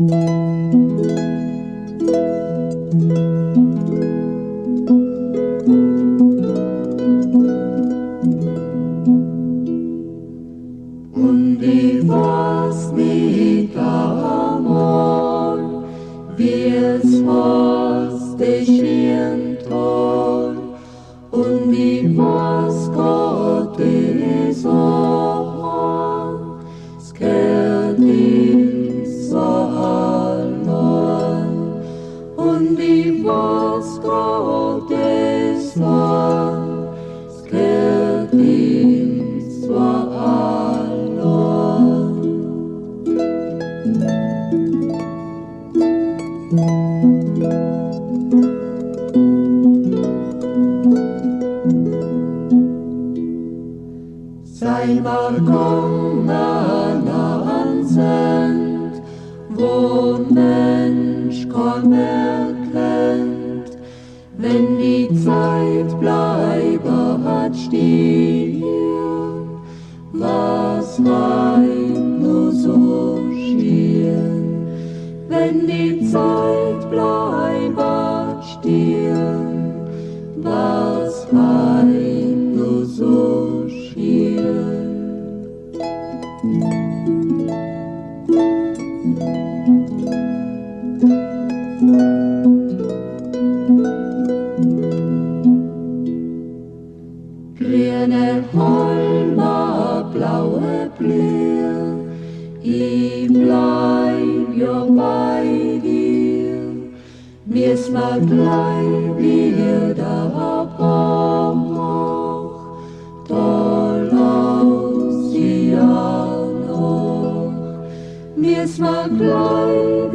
Und ich weiß nicht einmal, wie es heißt, ich schien toll. Und ich weiß Gott ist auch, es kehrt ihm so allein. Und ich weiß Gott ist auch, es kehrt ihm so allein. Sein Balkon an Sand, wo ein Mensch kein mehr kennt, wenn die Zeit bleiben hat stehen, was rein nur so schien. Wenn die Zeit bleiben stehen, was rein nur so schien. Grüne Holme, blaue Blühe, ich bleib ja bei dir. Mir ist mal gleich wieder Bauch, toll aus ja noch. Mir ist mal gleich